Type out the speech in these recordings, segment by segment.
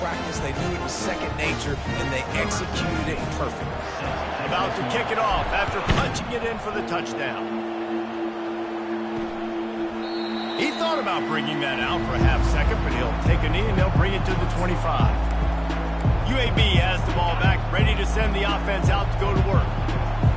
practice. They knew it was second nature, and they executed it perfectly. About to kick it off after punching it in for the touchdown. He thought about bringing that out for a half second, but he'll take a knee and they'll bring it to the 25. UAB has the ball back, ready to send the offense out to go to work.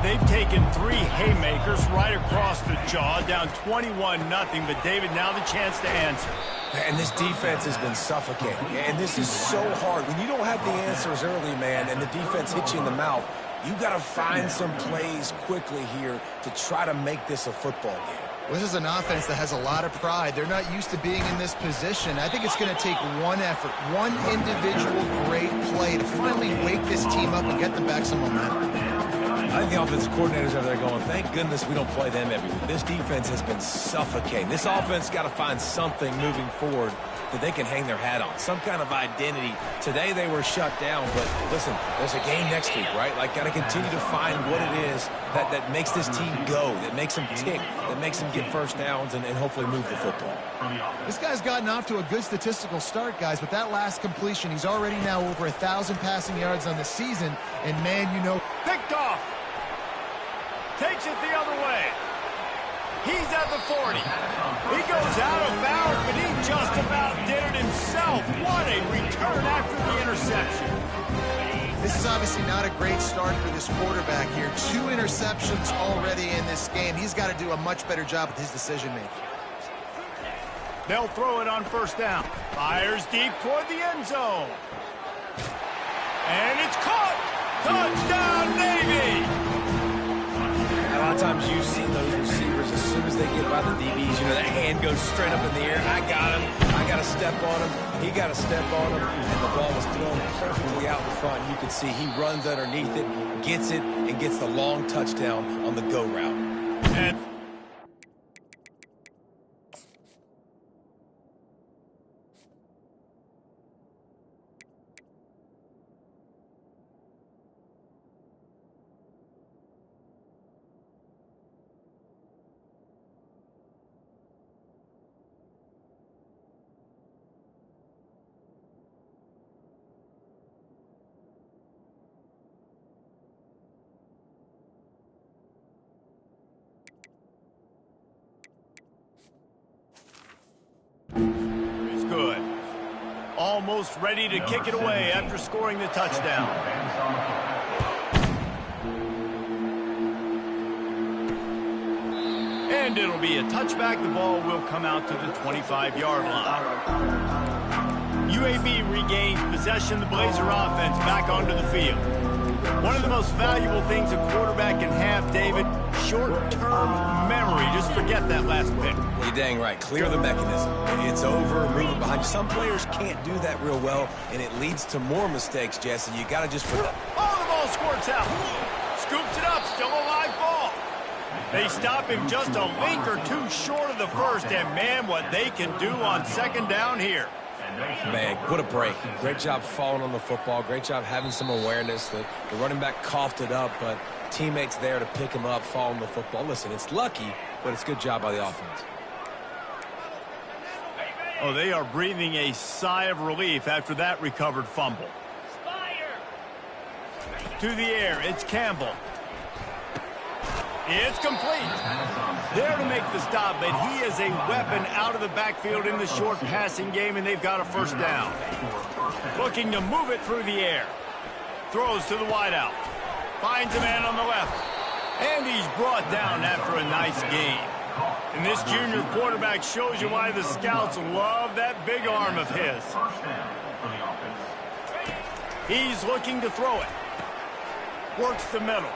They've taken 3 haymakers right across the jaw, down 21-0, but David, now the chance to answer. And this defense has been suffocating, and this is so hard. When you don't have the answers early, man, and the defense hits you in the mouth, you got to find some plays quickly here to try to make this a football game. This is an offense that has a lot of pride. They're not used to being in this position. I think it's going to take one effort, one individual great play to finally wake this team up and get them back some momentum. I think the offensive coordinators over there going, thank goodness we don't play them every week. This defense has been suffocating. This offense got to find something moving forward that they can hang their hat on, some kind of identity. Today they were shut down, but listen, there's a game next week, right? Like, got to continue to find what it is that makes this team go, that makes them tick, that makes them get first downs and hopefully move the football. This guy's gotten off to a good statistical start, guys. With that last completion, he's already now over 1,000 passing yards on the season, and man, you know, Picked off. Takes it the other way. He's at the 40. He goes out of bounds, but he just about did it himself. What a return after the interception. this is obviously not a great start for this quarterback here. 2 interceptions already in this game. He's got to do a much better job with his decision-making. They'll throw it on first down. Fires deep toward the end zone. And it's caught. Touchdown, Navy! A lot of times you've seen those receivers, as soon as they get by the DBs, you know, that hand goes straight up in the air. I got him. I got to step on him. He got to step on him. And the ball was thrown perfectly out in front. You can see he runs underneath it, gets it, and gets the long touchdown on the go route. And he's good. Almost ready to kick it away after scoring the touchdown. And it'll be a touchback. The ball will come out to the 25-yard line. UAB regains possession. The Blazer offense back onto the field. One of the most valuable things a quarterback can have, David, short-term memory. Just forget that last pick. You're dang right. Clear the mechanism. It's over. Move it behind you. Some players can't do that real well, and it leads to more mistakes, Jesse. You got to just forget. Oh, the ball squirts out. Scoops it up. Still a live ball. They stop him just a link or two short of the first, and man, what they can do on second down here. Man, what a break. Great job falling on the football. Great job having some awareness. The running back coughed it up, but teammates there to pick him up, fall on the football. Listen, it's lucky, but it's a good job by the offense. Oh, they are breathing a sigh of relief after that recovered fumble. To the air, it's Campbell. It's complete. There to make the stop, but he is a weapon out of the backfield in the short passing game, and they've got a first down. Looking to move it through the air. Throws to the wideout. Finds a man on the left. And he's brought down after a nice game. And this junior quarterback shows you why the scouts love that big arm of his. He's looking to throw it. Works the middle.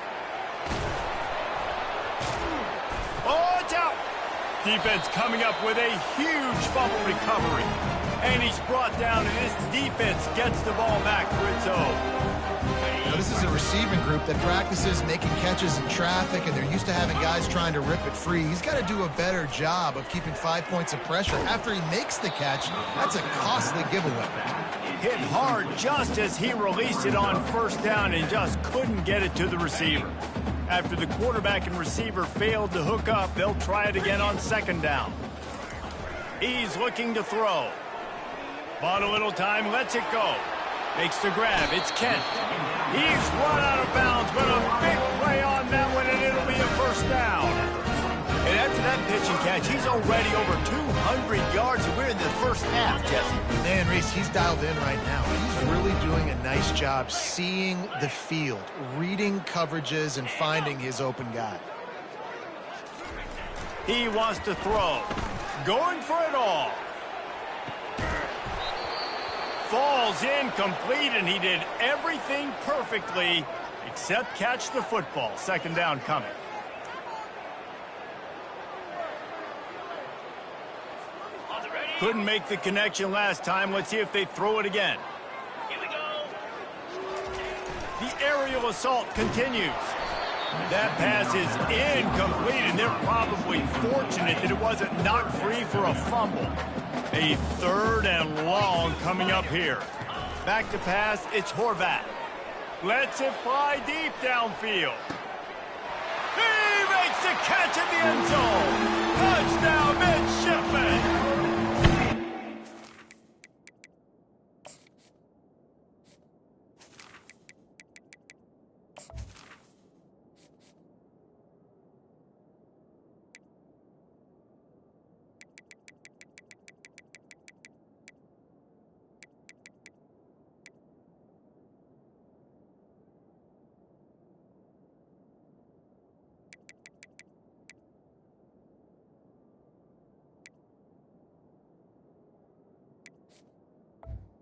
Oh, it's out. Defense coming up with a huge fumble recovery. And he's brought down, and this defense gets the ball back for its own. Now, this is a receiving group that practices making catches in traffic, and they're used to having guys trying to rip it free. He's got to do a better job of keeping 5 points of pressure. After he makes the catch, that's a costly giveaway. Hit hard just as he released it on first down and just couldn't get it to the receiver. After the quarterback and receiver failed to hook up, they'll try it again on second down. He's looking to throw. Bought a little time, lets it go. Makes the grab. It's Kent. He's run out of bounds, but a big play on that one, and it'll be a first down. And after that pitch and catch, he's already over 200 yards, and we're in the first half, Jesse. Man, Reese, he's dialed in right now. He's really doing a nice job seeing the field, reading coverages, and finding his open guy. He wants to throw. Going for it all. Falls incomplete, and he did everything perfectly except catch the football. Second down coming. Couldn't make the connection last time. Let's see if they throw it again. Here we go. The aerial assault continues. That pass is incomplete, and they're probably fortunate that it wasn't knocked free for a fumble. A third and long coming up here. Back to pass, it's Horvat. Lets it fly deep downfield. He makes the catch in the end zone. Touchdown, Midshipman.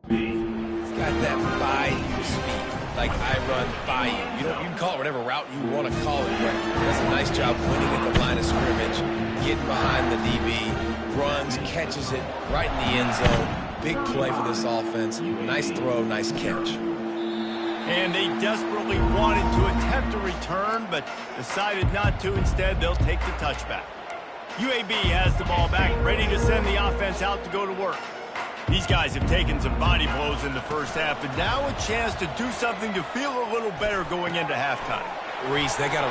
He's got that by-you speed, like I run by you. You can call it whatever route you want to call it, but does a nice job winning at the line of scrimmage, getting behind the DB, runs, catches it right in the end zone. Big play for this offense. Nice throw, nice catch. And they desperately wanted to attempt a return, but decided not to. Instead, they'll take the touchback. UAB has the ball back, ready to send the offense out to go to work. These guys have taken some body blows in the first half, and now a chance to do something to feel a little better going into halftime. Reese, they got to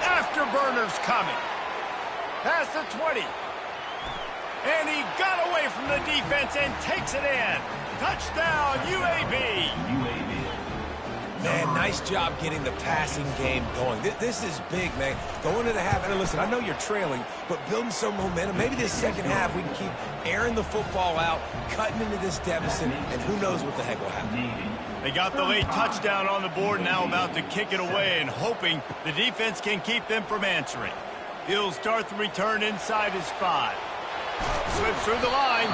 Afterburners coming. Past the 20. And he got away from the defense and takes it in. Touchdown, UAB. Man, nice job getting the passing game going. This is big, man. Going into the half, and listen, I know you're trailing, but building some momentum. Maybe this second half we can keep airing the football out, cutting into this deficit, and who knows what the heck will happen. They got the late touchdown on the board, now about to kick it away and hoping the defense can keep them from answering. He'll start the return inside his 5. Slips through the line.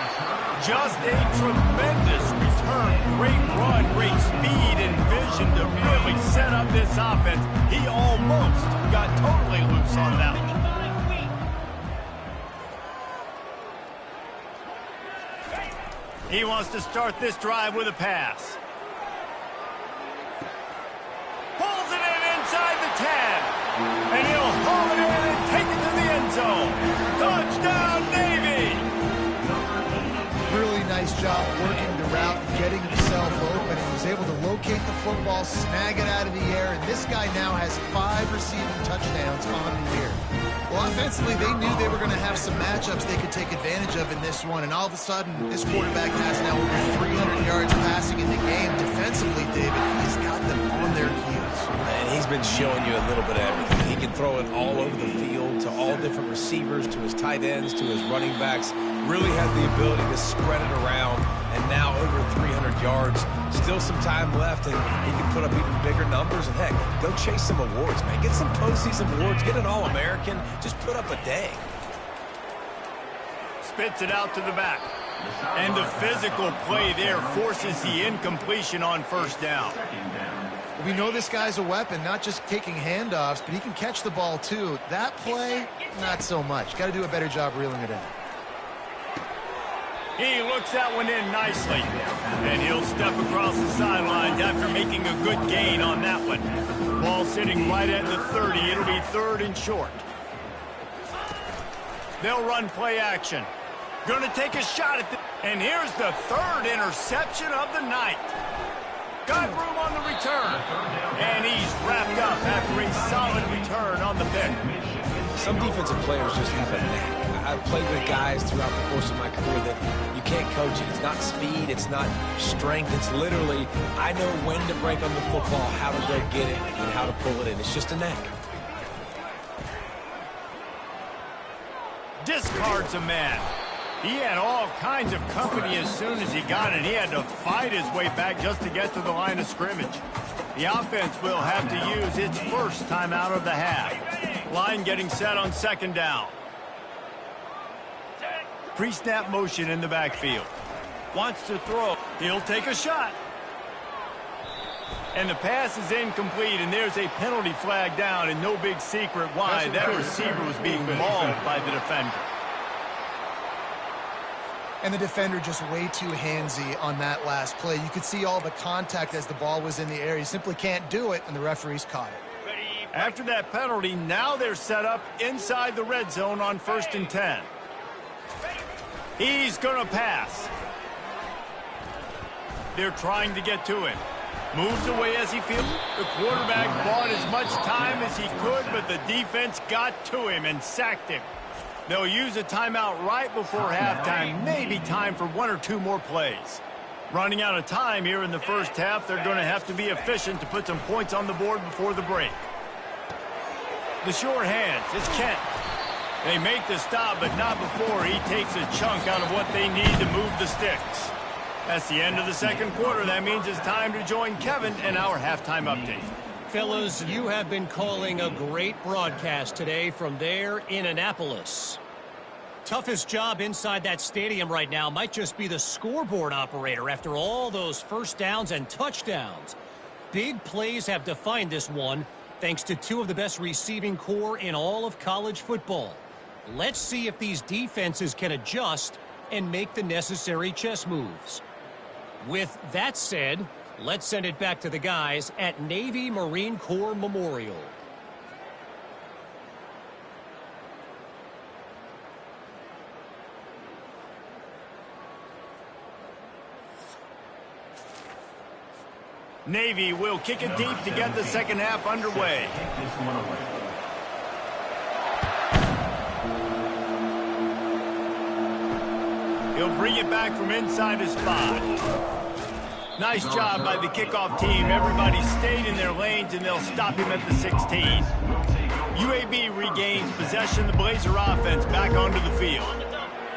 Just a tremendous return. Great run, great speed and vision to really set up this offense. He almost got totally loose on that one. He wants to start this drive with a pass. Pulls it in inside the 10. And he'll haul it in and take it to the end zone. Touchdown, Navy! Really nice job working the route and getting himself open. He was able to locate the football, snag it out of the air, and this guy now has 5 receiving touchdowns on the year. Well, offensively, they knew they were going to have some matchups they could take advantage of in this one, and all of a sudden, this quarterback has now over 300 yards passing in the game. Defensively, David, he's got them on their heels. And he's been showing you a little bit of everything. He can throw it all over the field to all different receivers, to his tight ends, to his running backs. Really has the ability to spread it around, and now over 300 yards. Still some time left, and he can put up even bigger numbers. And heck, go chase some awards, man. Get some postseason awards. Get an All-American. Just put up a day. Spits it out to the back. And the physical play there forces the incompletion on first down. We know this guy's a weapon, not just taking handoffs, but he can catch the ball too. That play, not so much. Got to do a better job reeling it in. He looks that one in nicely. And he'll step across the sidelines after making a good gain on that one. Ball sitting right at the 30. It'll be 3rd and short. They'll run play action. Gonna take a shot at the... And here's the 3rd interception of the night. Got room on the return. And he's wrapped up after a solid return on the pick. Some defensive players just have a knack. I've played with guys throughout the course of my career that you can't coach it. It's not speed, it's not strength. It's literally, I know when to break on the football, how to go get it, and how to pull it in. It's just a knack. Discards a man. He had all kinds of company as soon as he got it. He had to fight his way back just to get to the line of scrimmage. The offense will have to use its first timeout of the half. Line getting set on second down. Pre-snap motion in the backfield. Wants to throw. He'll take a shot. And the pass is incomplete, and there's a penalty flag down, and no big secret why. That receiver was being mauled by the defender. And the defender just way too handsy on that last play. You could see all the contact as the ball was in the air. He simply can't do it, and the referees caught it. After that penalty, now they're set up inside the red zone on 1st and 10. He's going to pass. They're trying to get to him. Moves away as he feels. The quarterback bought as much time as he could, but the defense got to him and sacked him. They'll use a timeout right before halftime. Maybe time for 1 or 2 more plays. Running out of time here in the first half, they're going to have to be efficient to put some points on the board before the break. The sure hands, it's Kent. They make the stop, but not before he takes a chunk out of what they need to move the sticks. That's the end of the second quarter. That means it's time to join Kevin in our halftime update. Fellas, you have been calling a great broadcast today from there in Annapolis. Toughest job inside that stadium right now might just be the scoreboard operator after all those first downs and touchdowns. Big plays have defined this one, thanks to 2 of the best receiving core in all of college football. Let's see if these defenses can adjust and make the necessary chess moves. With that said, let's send it back to the guys at Navy Marine Corps Memorial. Navy will kick it deep to get the second half underway. He'll bring it back from inside his 5. Nice job by the kickoff team. Everybody stayed in their lanes, and they'll stop him at the 16. UAB regains possession. The Blazer offense back onto the field.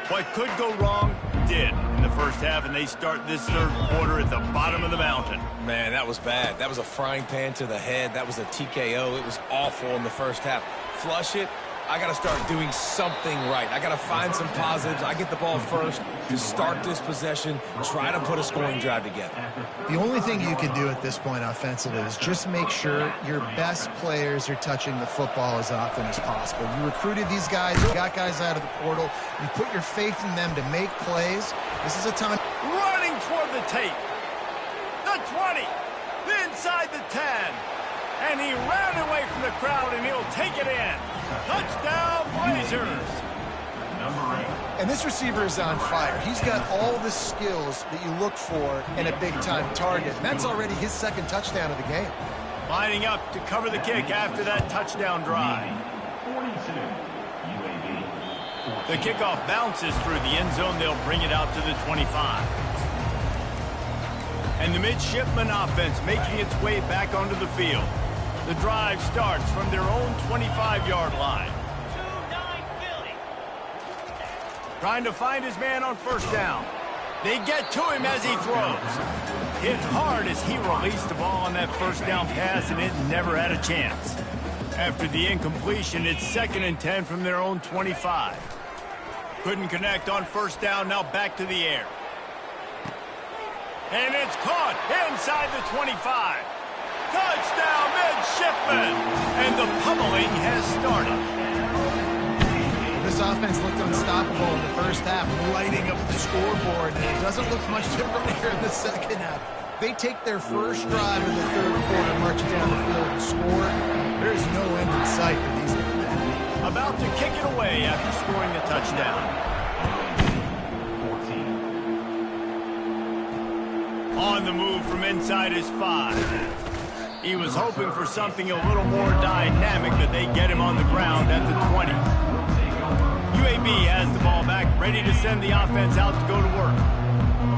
What could go wrong did in the first half, and they start this third quarter at the bottom of the mountain. Man, that was bad. That was a frying pan to the head. That was a TKO. It was awful in the first half. Flush it. I got to start doing something right. I got to find some positives. I get the ball first to start this possession, try to put a scoring drive together. The only thing you can do at this point offensively is just make sure your best players are touching the football as often as possible. You recruited these guys, you got guys out of the portal, you put your faith in them to make plays. This is a time. Running toward the tape. The 20. Inside the 10. And he ran away from the crowd, and he'll take it in. Touchdown, Blazers. And this receiver is on fire. He's got all the skills that you look for in a big-time target. And that's already his second touchdown of the game. Lining up to cover the kick after that touchdown drive. The kickoff bounces through the end zone. They'll bring it out to the 25. And the midshipman offense making its way back onto the field. The drive starts from their own 25-yard line. Trying to find his man on first down. They get to him as he throws. Hit hard as he released the ball on that first down pass, and it never had a chance. After the incompletion, it's 2nd and 10 from their own 25. Couldn't connect on first down, now back to the air. And it's caught inside the 25. Touchdown, midshipman! And the pummeling has started. This offense looked unstoppable in the first half, lighting up the scoreboard, and it doesn't look much different here in the second half. They take their first drive in the third quarter, marching down the field and score. There's no end in sight for these men. About to kick it away after scoring the touchdown. On the move from inside his 5. He was hoping for something a little more dynamic, but they get him on the ground at the 20. UAB Navy has the ball back, ready to send the offense out to go to work.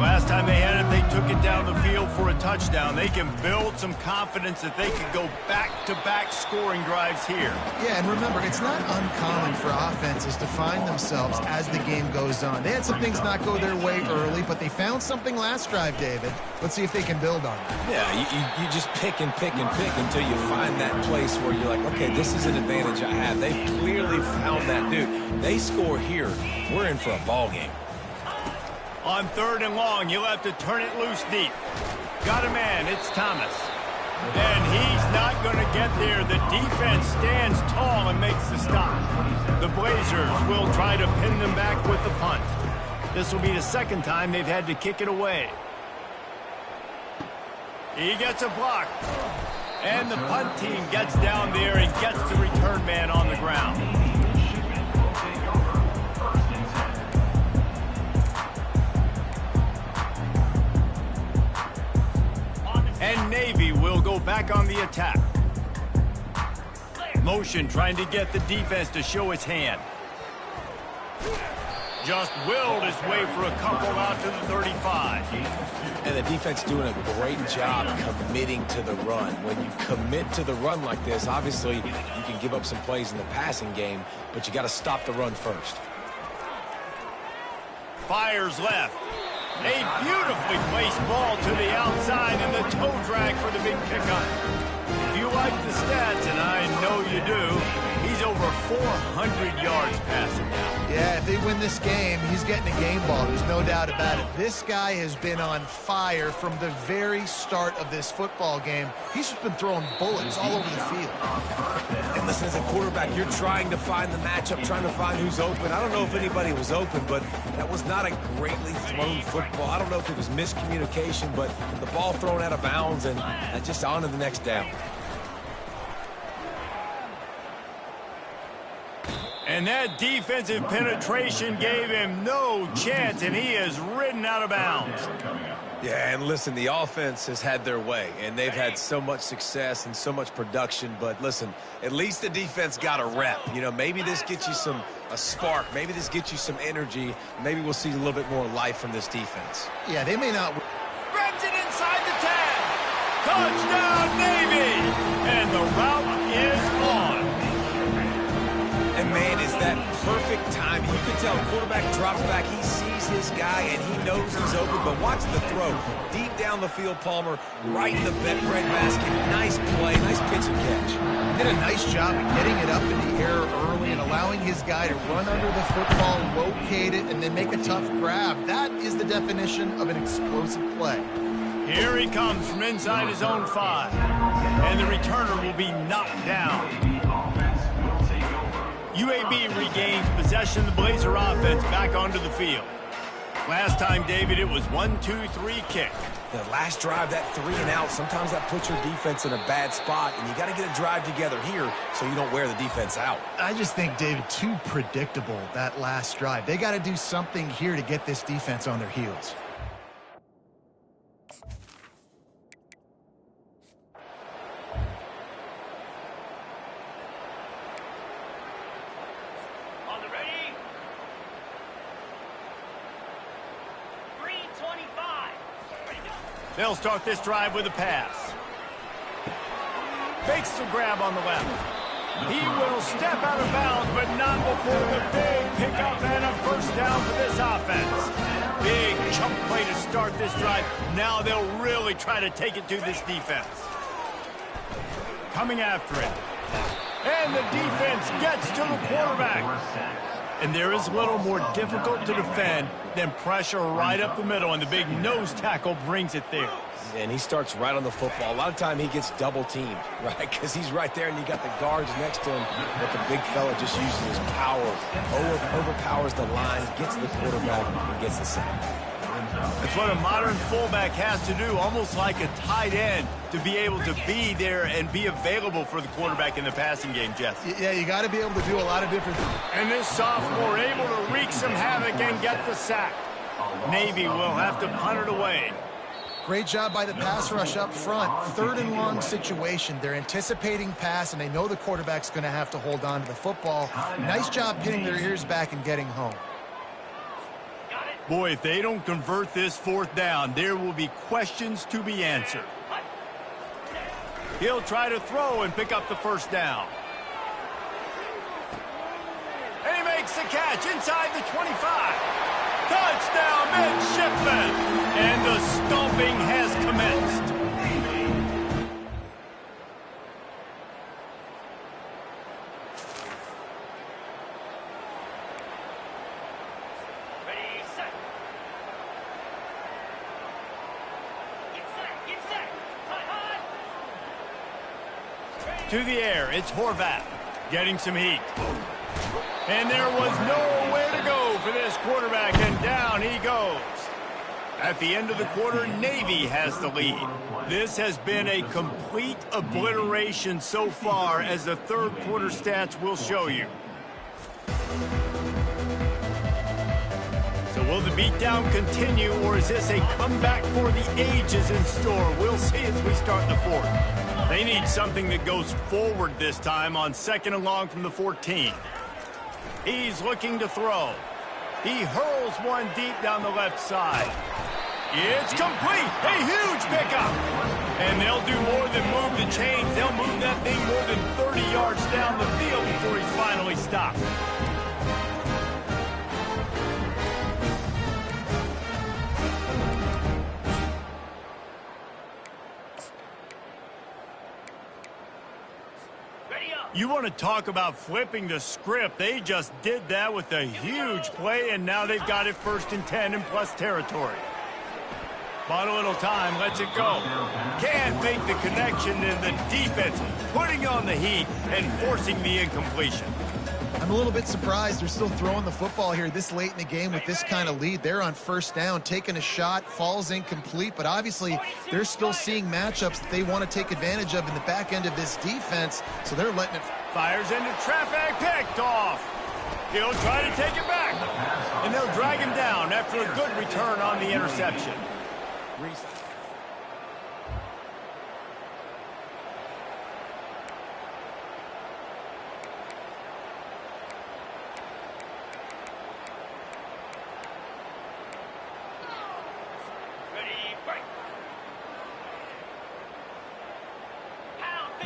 Last time they had it, they took it down the field for a touchdown. They can build some confidence that they can go back-to-back scoring drives here. Yeah, and remember, it's not uncommon for offenses to find themselves as the game goes on. They had some things not go their way early, but they found something last drive, David. Let's see if they can build on it. Yeah, you just pick and pick and pick until you find that place where you're like, okay, this is an advantage I have. They clearly found that, dude. They score here, we're in for a ball game. On 3rd and long, you'll have to turn it loose deep. Got a man, it's Thomas. And he's not going to get there. The defense stands tall and makes the stop. The Blazers will try to pin them back with the punt. This will be the second time they've had to kick it away. He gets a block. And the punt team gets down there and gets the return man on the ground. And Navy will go back on the attack. Motion trying to get the defense to show its hand. Just willed his way for a couple out to the 35. And the defense doing a great job committing to the run. When you commit to the run like this, obviously you can give up some plays in the passing game, but you got to stop the run first. Fires left. A beautifully placed ball to the outside and the toe drag for the big pickup. If you like the stats, and I know you do, he's over 400 yards passing now. Yeah, if they win this game, he's getting a game ball. There's no doubt about it. This guy has been on fire from the very start of this football game. He's just been throwing bullets all over the field. And listen, as a quarterback, you're trying to find the matchup, trying to find who's open. I don't know if anybody was open, but that was not a greatly thrown football. I don't know if it was miscommunication, but the ball thrown out of bounds and just on to the next down. And that defensive penetration gave him no chance, and he is ridden out of bounds. Yeah, and listen, the offense has had their way, and they've had so much success and so much production. But listen, at least the defense got a rep. You know, maybe this gets you a spark. Maybe this gets you some energy. Maybe we'll see a little bit more life from this defense. Yeah, they may not. Grabs it inside the 10. Touchdown, Navy! And the route is on. And, man, is that perfect timing. You can tell quarterback drops back. He sees his guy, and he knows he's open. But watch the throw. Deep down the field, Palmer, right in the breadbasket. Nice play, nice pitch and catch. He did a nice job of getting it up in the air early and allowing his guy to run under the football, locate it, and then make a tough grab. That is the definition of an explosive play. Here he comes from inside his own 5. And the returner will be knocked down. UAB regains possession of the Blazer offense back onto the field. Last time, David, it was 1-2-3 kick. The last drive, that 3 and out, sometimes that puts your defense in a bad spot, and you got to get a drive together here so you don't wear the defense out. I just think, David, too predictable, that last drive. They got to do something here to get this defense on their heels. They'll start this drive with a pass. Fakes the grab on the left. He will step out of bounds, but not before the big pickup and a first down for this offense. Big chunk play to start this drive. Now they'll really try to take it to this defense. Coming after it. And the defense gets to the quarterback. And there is a little more difficult to defend than pressure right up the middle, and the big nose tackle brings it there. And he starts right on the football. A lot of time he gets double-teamed, right? Because he's right there, and you got the guards next to him, but the big fella just uses his power, overpowers the line, gets to the quarterback, and gets the sack. That's what a modern fullback has to do, almost like a tight end, to be able to be there and be available for the quarterback in the passing game, Jesse. Yeah, you got to be able to do a lot of different things. And this sophomore able to wreak some havoc and get the sack. Navy will have to punt it away. Great job by the pass rush up front. 3rd and long situation. They're anticipating pass, and they know the quarterback's going to have to hold on to the football. Nice job pinning their ears back and getting home. Boy, if they don't convert this 4th down, there will be questions to be answered. He'll try to throw and pick up the 1st down. And he makes the catch inside the 25. Touchdown, midshipmen! And the stomping has commenced. Ready, set. Get set. High. To the air, it's Horvath getting some heat. And there was nowhere to go for this quarterback, and down he goes. At the end of the quarter, Navy has the lead. This has been a complete obliteration so far, as the 3rd quarter stats will show you. So will the beatdown continue, or is this a comeback for the ages in store? We'll see as we start the 4th. They need something that goes forward this time on 2nd and long from the 14. He's looking to throw. He hurls one deep down the left side. It's complete. A huge pickup. And they'll do more than move the chains. They'll move that thing more than 30 yards down the field before he's finally stopped. You want to talk about flipping the script. They just did that with a huge play, and now they've got it 1st and 10 in plus territory. But a little time, lets it go. Can't make the connection, and the defense putting on the heat and forcing the incompletion. I'm a little bit surprised they're still throwing the football here this late in the game with this kind of lead. They're on 1st down, taking a shot, falls incomplete, but obviously they're still seeing matchups that they want to take advantage of in the back end of this defense, so they're letting it. Fires into traffic, picked off. He'll try to take it back, and they'll drag him down after a good return on the interception.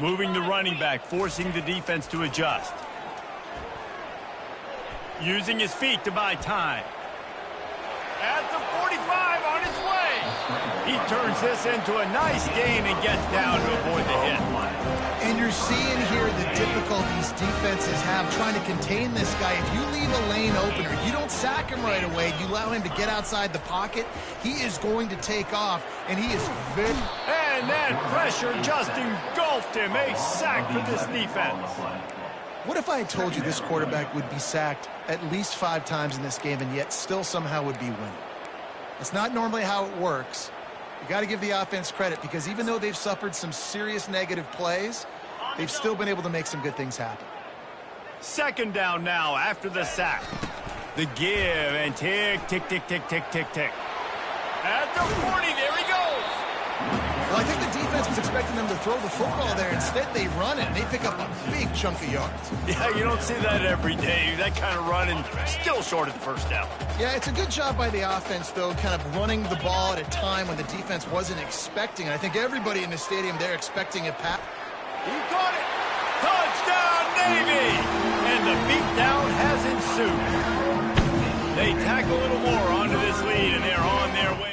Moving the running back, forcing the defense to adjust. Using his feet to buy time. At the 45, on his way. He turns this into a nice gain and gets down to avoid the hit. And you're seeing here the difficulties defenses have trying to contain this guy. If you leave a lane open or you don't sack him right away, you allow him to get outside the pocket, he is going to take off, and he is very... And that pressure just engulfed him. A sack for this defense. What if I had told you this quarterback would be sacked at least 5 times in this game and yet still somehow would be winning? That's not normally how it works. You got to give the offense credit, because even though they've suffered some serious negative plays, they've still been able to make some good things happen. 2nd down now after the sack. The give and tick, tick, tick, tick, tick, tick, tick. At the 40, there he goes. Well, I think the defense was expecting them to throw the football there. Instead, they run it, and they pick up a big chunk of yards. Yeah, you don't see that every day. That kind of run, and still short of the 1st down. Yeah, it's a good job by the offense, though, kind of running the ball at a time when the defense wasn't expecting. And I think everybody in the stadium there expecting a pass. He caught it. Touchdown, Navy! And the beatdown has ensued. They tack a little more onto this lead, and they're on their way.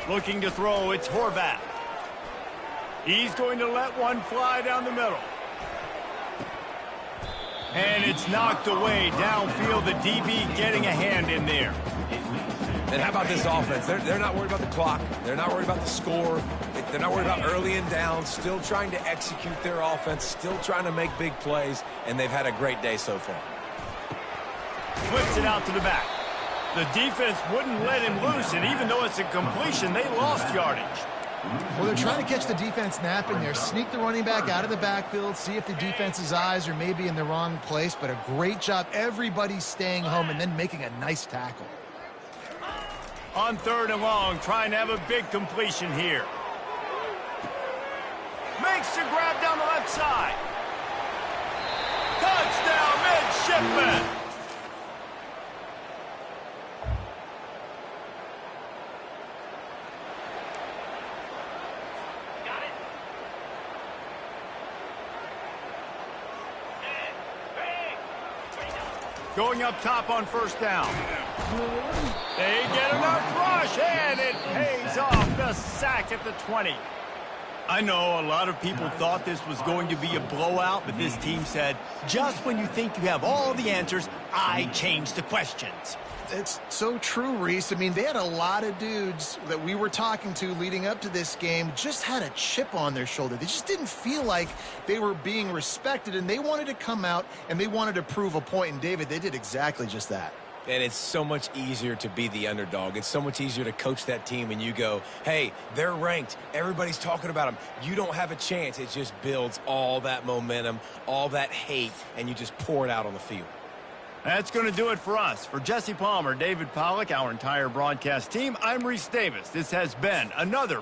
Looking to throw, it's Horvath. He's going to let one fly down the middle. And it's knocked away downfield, the DB getting a hand in there. And how about this offense? They're not worried about the clock. They're not worried about the score. They're not worried about early and down. Still trying to execute their offense. Still trying to make big plays. And they've had a great day so far. Flips it out to the back. The defense wouldn't let him loose, and even though it's a completion, they lost yardage. Well, they're trying to catch the defense napping there. Sneak the running back out of the backfield, see if the defense's eyes are maybe in the wrong place, but a great job. Everybody's staying home and then making a nice tackle. On 3rd and long, trying to have a big completion here. Makes the grab down the left side. Touchdown, midshipman. Going up top on 1st down. They get enough rush, and it pays off. The sack at the 20. I know a lot of people thought this was going to be a blowout, but this team said, just when you think you have all the answers, I change the questions. It's so true, Reese. I mean, they had a lot of dudes that we were talking to leading up to this game just had a chip on their shoulder. They just didn't feel like they were being respected, and they wanted to come out and they wanted to prove a point. And, David, they did exactly just that. And it's so much easier to be the underdog. It's so much easier to coach that team and you go, hey, they're ranked. Everybody's talking about them. You don't have a chance. It just builds all that momentum, all that hate, and you just pour it out on the field. That's going to do it for us. For Jesse Palmer, David Pollack, our entire broadcast team, I'm Reese Davis. This has been another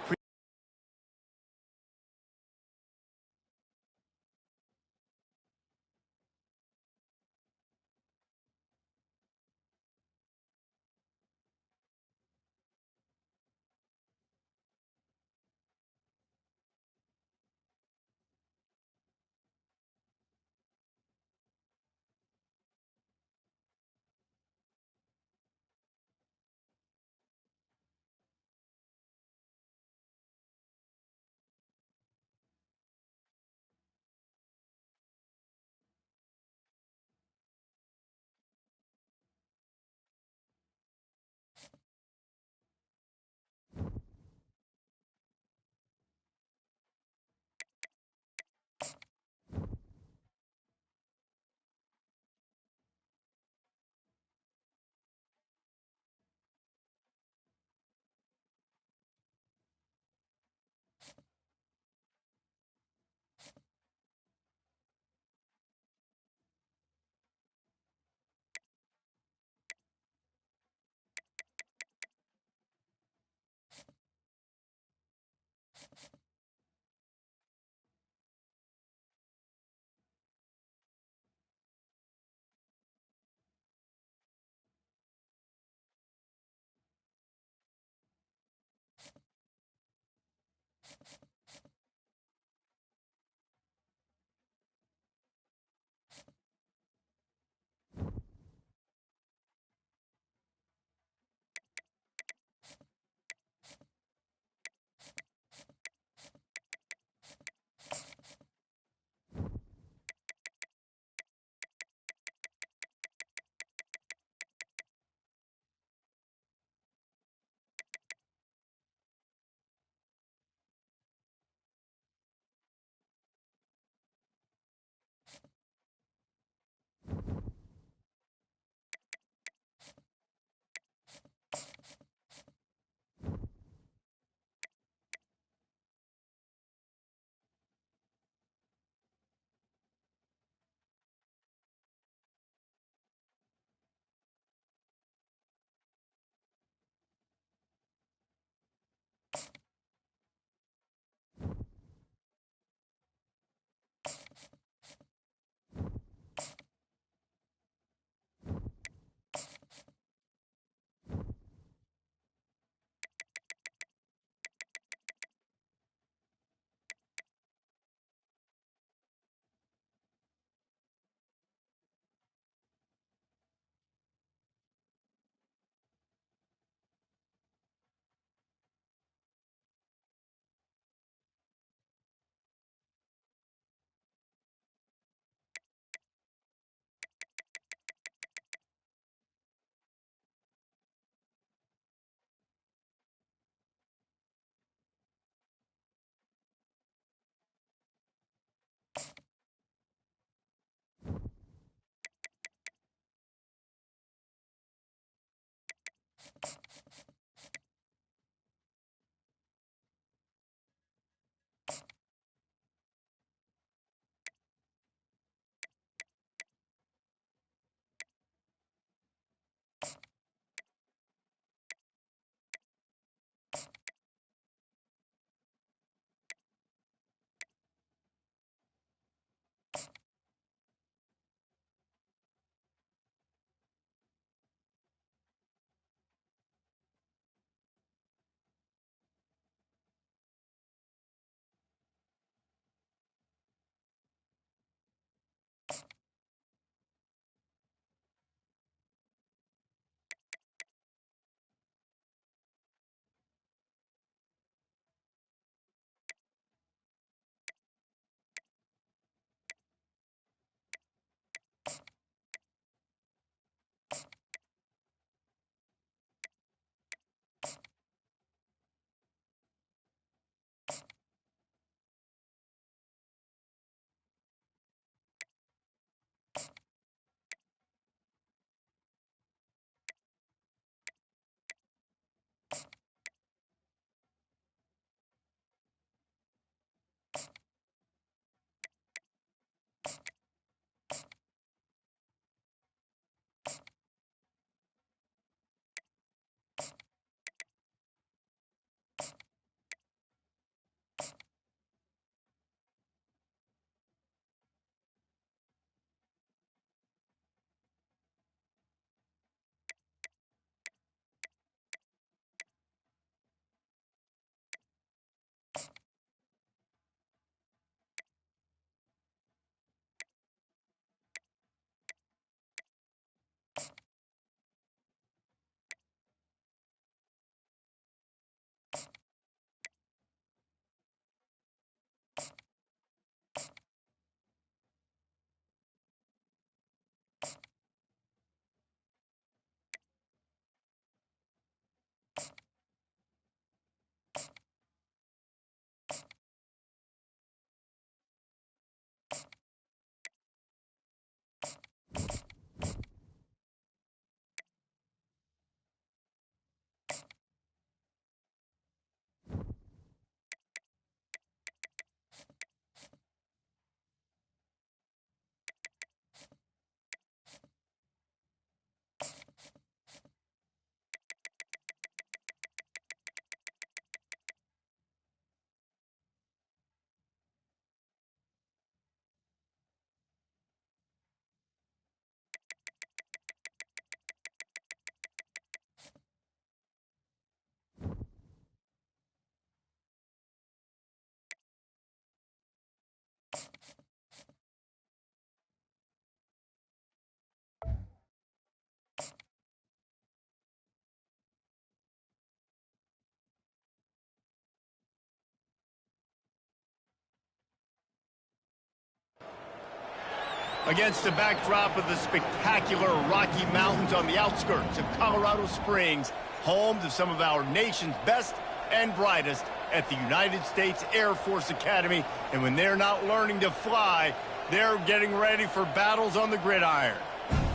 Against the backdrop of the spectacular Rocky Mountains on the outskirts of Colorado Springs, home to some of our nation's best and brightest at the United States Air Force Academy. And when they're not learning to fly, they're getting ready for battles on the gridiron.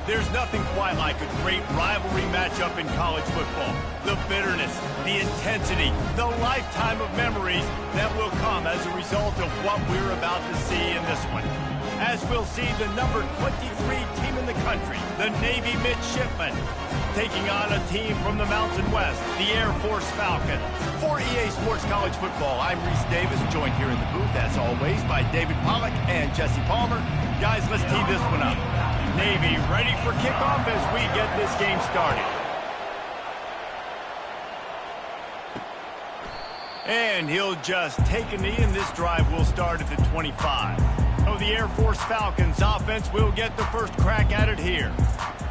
There's nothing quite like a great rivalry matchup in college football. The bitterness, the intensity, the lifetime of memories that will come as a result of what we're about to see in this one. As we'll see the number 23 team in the country, the Navy Midshipmen, taking on a team from the Mountain West, the Air Force Falcons. For EA Sports College Football, I'm Reese Davis, joined here in the booth, as always, by David Pollack and Jesse Palmer. Guys, let's tee this one up. Navy ready for kickoff as we get this game started. And he'll just take a knee, and this drive will start at the 25. So the Air Force Falcons offense will get the first crack at it here.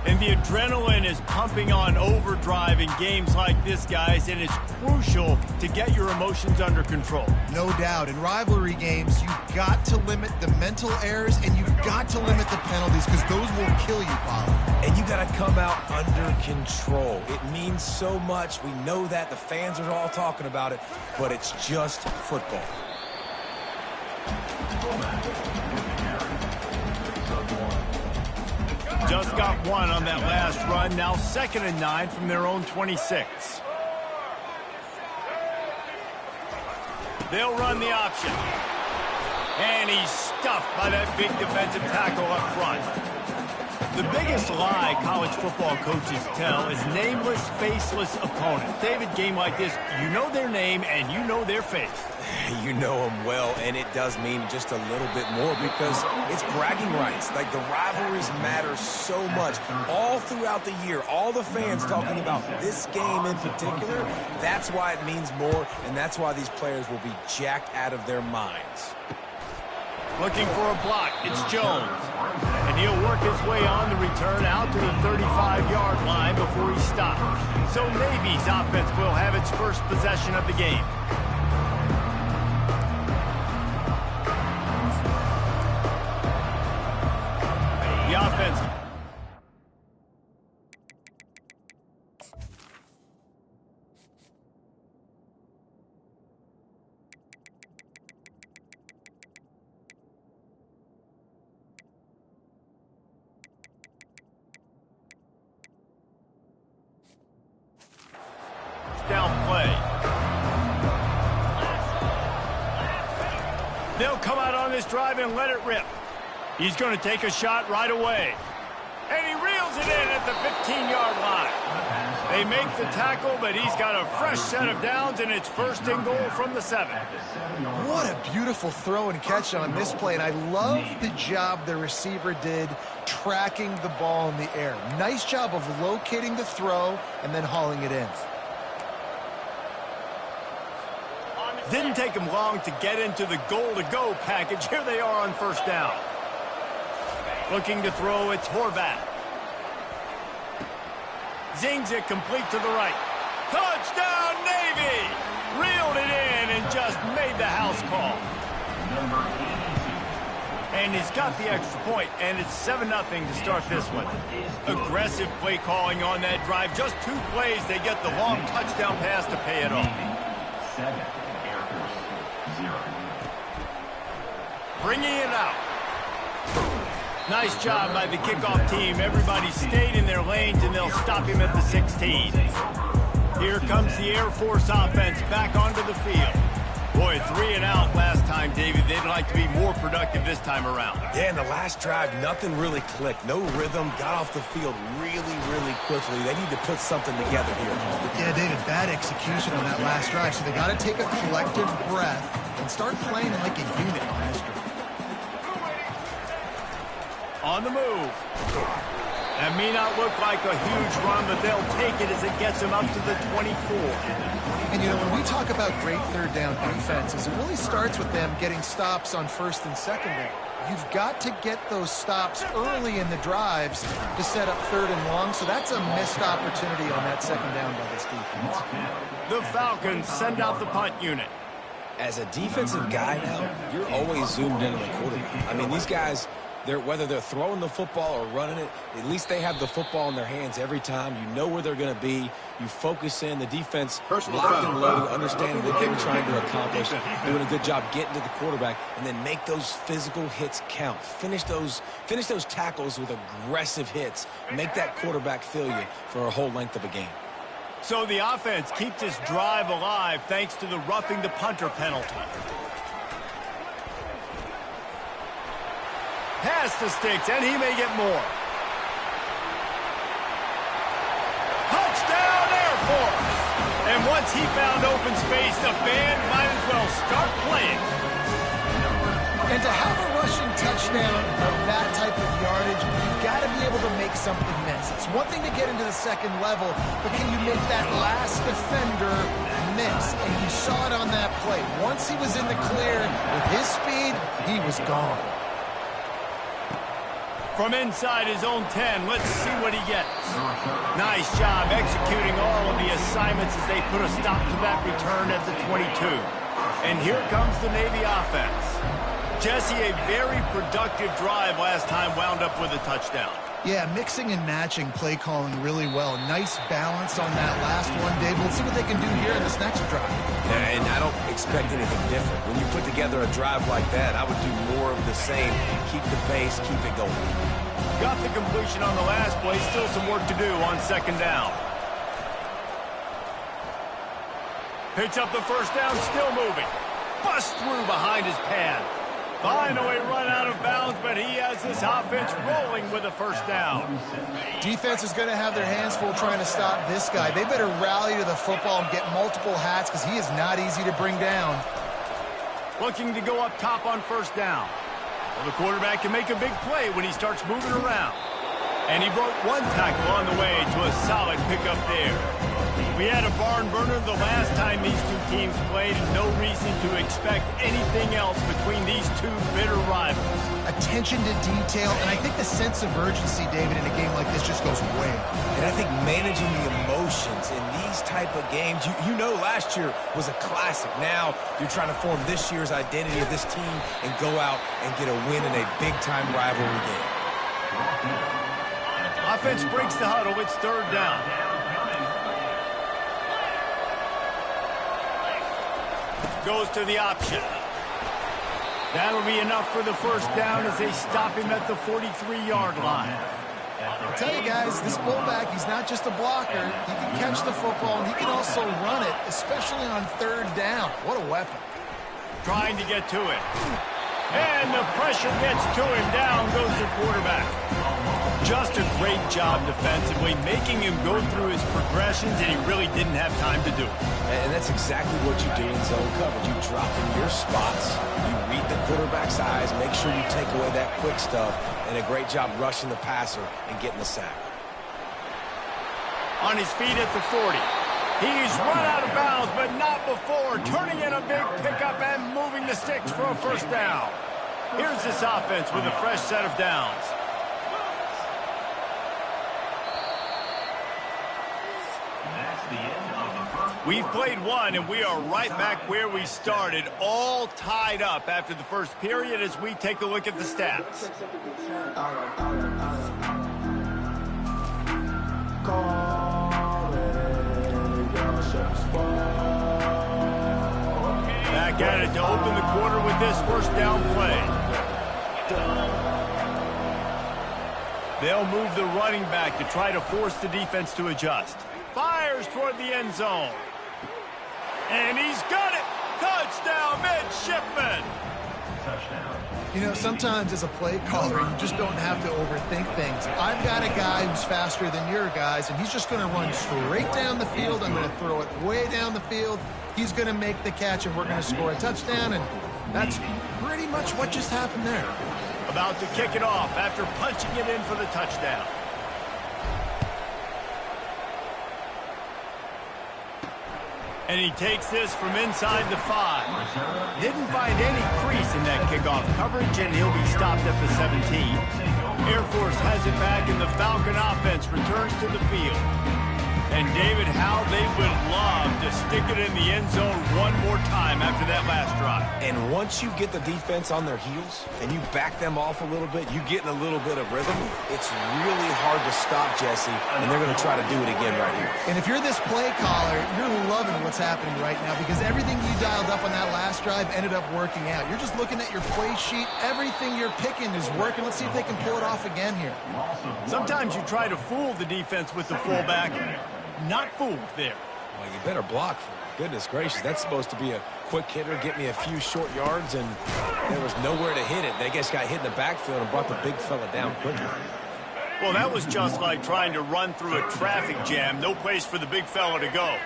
And the adrenaline is pumping on overdrive in games like this, guys, and it's crucial to get your emotions under control. No doubt. In rivalry games, you've got to limit the mental errors, and you've got to limit the penalties, because those will kill you, Pollard. And you got to come out under control. It means so much. We know that. The fans are all talking about it, but it's just football. just got one on that last run. Now 2nd and 9 from their own 26. They'll run the option. And he's stuffed by that big defensive tackle up front. The biggest lie college football coaches tell is nameless, faceless opponents. David, game like this, you know their name and you know their face. You know them well, and it does mean just a little bit more because it's bragging rights. Like, the rivalries matter so much all throughout the year. All the fans talking about this game in particular, that's why it means more, and that's why these players will be jacked out of their minds. Looking for a block, it's Jones. And he'll work his way on the return out to the 35-yard line before he stops. So Navy's offense will have its first possession of the game. The offense. Down play. They'll come out on this drive and let it rip. He's going to take a shot right away. And he reels it in at the 15-yard line. They make the tackle, but he's got a fresh set of downs, and it's 1st and goal from the 7. What a beautiful throw and catch on this play, and I love the job the receiver did tracking the ball in the air. Nice job of locating the throw and then hauling it in. Didn't take him long to get into the goal-to-go package. Here they are on 1st down. Looking to throw, it's Horvath. Zings it complete to the right. Touchdown, Navy! Reeled it in and just made the house call. And he's got the extra point, and it's 7-0 to start this one. Aggressive play calling on that drive. Just 2 plays, they get the long touchdown pass to pay it off. 7, Air Force 0. Bringing it out. Nice job by the kickoff team. Everybody stayed in their lanes, and they'll stop him at the 16. Here comes the Air Force offense back onto the field. Boy, 3 and out last time, David. They'd like to be more productive this time around. Yeah, in the last drive, nothing really clicked. No rhythm, got off the field really quickly. They need to put something together here. Yeah, David, bad execution on that last drive, so they got to take a collective breath and start playing like a unit on this drive. On the move. That may not look like a huge run, but they'll take it as it gets them up to the 24. And, you know, when we talk about great third down defenses, it really starts with them getting stops on 1st and 2nd down. You've got to get those stops early in the drives to set up 3rd and long, so that's a missed opportunity on that 2nd down by this defense. The Falcons send out the punt unit. As a defensive guy now, you're always zoomed in on the quarterback. I mean, these guys, whether they're throwing the football or running it, at least they have the football in their hands every time. You know where they're going to be. You focus in. The defense locked and loaded, understand what they're trying to accomplish, doing a good job getting to the quarterback, and then make those physical hits count. Finish those tackles with aggressive hits. Make that quarterback feel you for a whole length of a game. So the offense keeps this drive alive thanks to the roughing the punter penalty. Pass to Sticks, and he may get more. Touchdown, Air Force! And once he found open space, the band might as well start playing. And to have a rushing touchdown of that type of yardage, you've got to be able to make something miss. It's one thing to get into the 2nd level, but can you make that last defender miss? And you saw it on that play. Once he was in the clear with his speed, he was gone. From inside his own 10, let's see what he gets. Nice job executing all of the assignments as they put a stop to that return at the 22. And here comes the Navy offense. Jesse, a very productive drive last time, wound up with a touchdown. Yeah, mixing and matching play calling really well. Nice balance on that last one, Dave. Let's see what they can do here in this next drive. Yeah, and I don't expect anything different. When you put together a drive like that, I would do more of the same. Keep the pace, keep it going. Got the completion on the last play. Still some work to do on second down. Picks up the first down, still moving. Busts through behind his pad. Finally run out of bounds, but he has this offense rolling with a first down. Defense is going to have their hands full trying to stop this guy. They better rally to the football and get multiple hats because he is not easy to bring down. Looking to go up top on first down. Well, the quarterback can make a big play when he starts moving around. And he broke one tackle on the way to a solid pickup there. We had a barn burner the last time these two teams played, and no reason to expect anything else between these two bitter rivals. Attention to detail, and I think the sense of urgency, David, in a game like this just goes way up. And I think managing the emotions in these type of games, you know last year was a classic. Now you're trying to form this year's identity of this team and go out and get a win in a big-time rivalry game. Offense breaks the huddle. It's third down. Goes to the option. That'll be enough for the first down as they stop him at the 43-yard line. I'll tell you guys, this fullback, he's not just a blocker. He can catch the football, and he can also run it, especially on third down. What a weapon. Trying to get to it. And the pressure gets to him. Down goes the quarterback. Just a great job defensively, making him go through his progressions, and he really didn't have time to do it. And that's exactly what you do in zone coverage. You drop in your spots, you read the quarterback's eyes, make sure you take away that quick stuff, and a great job rushing the passer and getting the sack. On his feet at the 40. He's run out of bounds, but not before. Turning in a big pickup and moving the sticks for a first down. Here's this offense with a fresh set of downs. We've played one, and we are right back where we started, all tied up after the first period as we take a look at the stats. Back at it to open the quarter with this first down play. They'll move the running back to try to force the defense to adjust. Fires toward the end zone. And he's got it! Touchdown, midshipman! Touchdown. You know, sometimes as a play caller, you just don't have to overthink things. I've got a guy who's faster than your guys, and he's just going to run straight down the field. I'm going to throw it way down the field. He's going to make the catch, and we're going to score a touchdown, and that's pretty much what just happened there. About to kick it off after punching it in for the touchdown. And he takes this from inside the 5. Didn't find any crease in that kickoff coverage, and he'll be stopped at the 17. Air Force has it back, and the Falcon offense returns to the field. And, David, how they would love to stick it in the end zone one more time after that last drive. And once you get the defense on their heels and you back them off a little bit, you get in a little bit of rhythm, it's really hard to stop, Jesse, and they're going to try to do it again right here. And if you're this play caller, you're loving what's happening right now because everything you dialed up on that last drive ended up working out. You're just looking at your play sheet. Everything you're picking is working. Let's see if they can pull it off again here. Sometimes you try to fool the defense with the fullback. Not fooled there. Well, you better block. Goodness gracious, that's supposed to be a quick hitter, get me a few short yards, and there was nowhere to hit it. They just got hit in the backfield and brought the big fella down quickly. Well, that was just like trying to run through a traffic jam. No place for the big fella to go.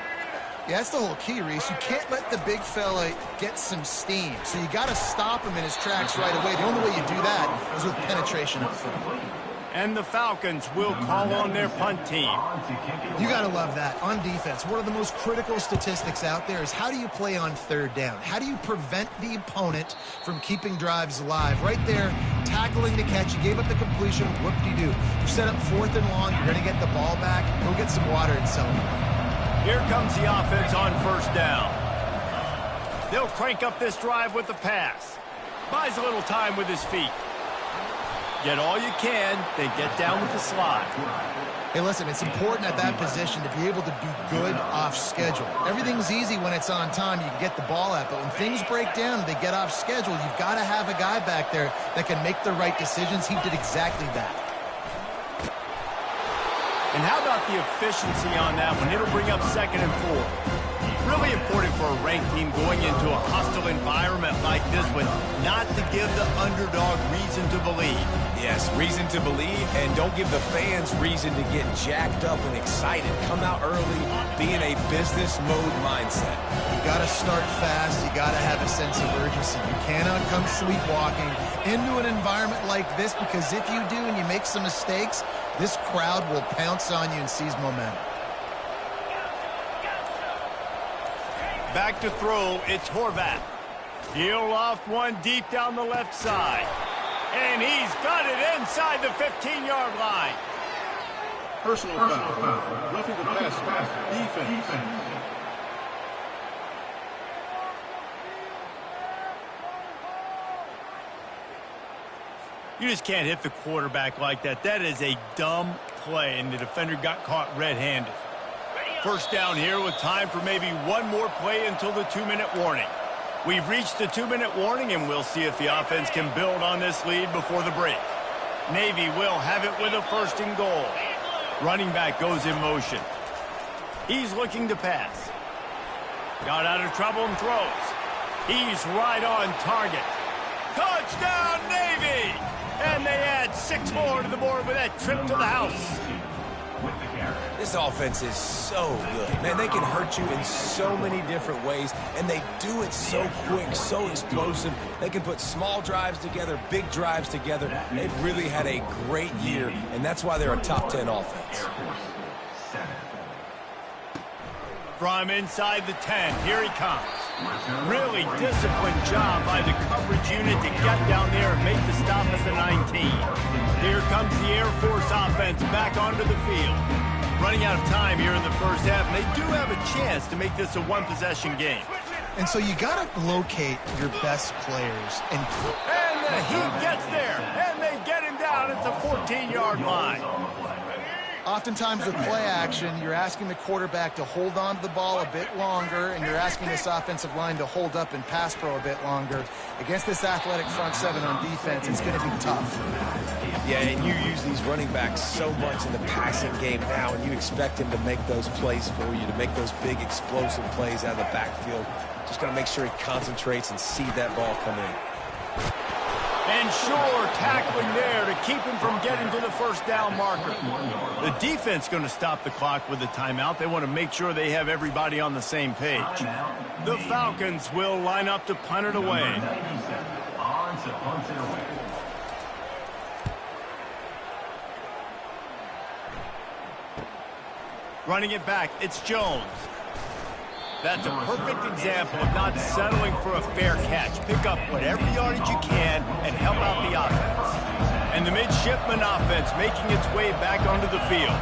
Yeah, that's the whole key, Reese. You can't let the big fella get some steam. So you got to stop him in his tracks right away. The only way you do that is with penetration up front. And the Falcons will call on their punt team. You got to love that. On defense, one of the most critical statistics out there is how do you play on third down? How do you prevent the opponent from keeping drives alive? Right there, tackling the catch. You gave up the completion. Whoop-de-doo. You set up 4th and long. You're going to get the ball back. Go get some water and celebrate. Here comes the offense on first down. They'll crank up this drive with the pass. Buys a little time with his feet. Get all you can, then get down with the slide. Hey, listen, it's important at that position to be able to be good off schedule. Everything's easy when it's on time. You can get the ball out. But when things break down and they get off schedule, you've got to have a guy back there that can make the right decisions. He did exactly that. And how about the efficiency on that one? It'll bring up 2nd and 4. Really important for a ranked team going into a hostile environment like this one, not to give the underdog reason to believe. Yes, reason to believe, and don't give the fans reason to get jacked up and excited. Come out early, be in a business mode mindset. You got to start fast. You got to have a sense of urgency. You cannot come sleepwalking into an environment like this, because if you do and you make some mistakes, this crowd will pounce on you and seize momentum. Back to throw, it's Horvath. He'll loft one deep down the left side. And he's got it inside the 15-yard line. Personal foul. Roughing the passer. Defense. You just can't hit the quarterback like that. That is a dumb play, and the defender got caught red-handed. First down here with time for maybe one more play until the 2-minute warning. We've reached the 2-minute warning, and we'll see if the offense can build on this lead before the break. Navy will have it with a 1st and goal. Running back goes in motion. He's looking to pass. Got out of trouble and throws. He's right on target. Touchdown, Navy! And they add 6 more to the board with that trip to the house. This offense is so good. Man, they can hurt you in so many different ways, and they do it so quick, so explosive. They can put small drives together, big drives together. They've really had a great year, and that's why they're a top 10 offense. From inside the 10, here he comes. Really disciplined job by the coverage unit to get down there and make the stop at the 19. Here comes the Air Force offense back onto the field. Running out of time here in the first half, and they do have a chance to make this a one-possession game. And so you got to locate your best players. And the Heat gets there, and they get him down at the 14-yard line. Oftentimes with play action, you're asking the quarterback to hold on to the ball a bit longer, and you're asking this offensive line to hold up and pass pro a bit longer. Against this athletic front 7 on defense, it's going to be tough. Yeah, and you use these running backs so much in the passing game now, and you expect them to make those plays for you, to make those big explosive plays out of the backfield. Just got to make sure he concentrates and see that ball come in. And sure, tackling there to keep him from getting to the first down marker. The defense going to stop the clock with a timeout. They want to make sure they have everybody on the same page. The Falcons will line up to punt it away. Running it back, it's Jones. That's a perfect example of not settling for a fair catch. Pick up whatever yardage you can and help out the offense. And the midshipman offense making its way back onto the field.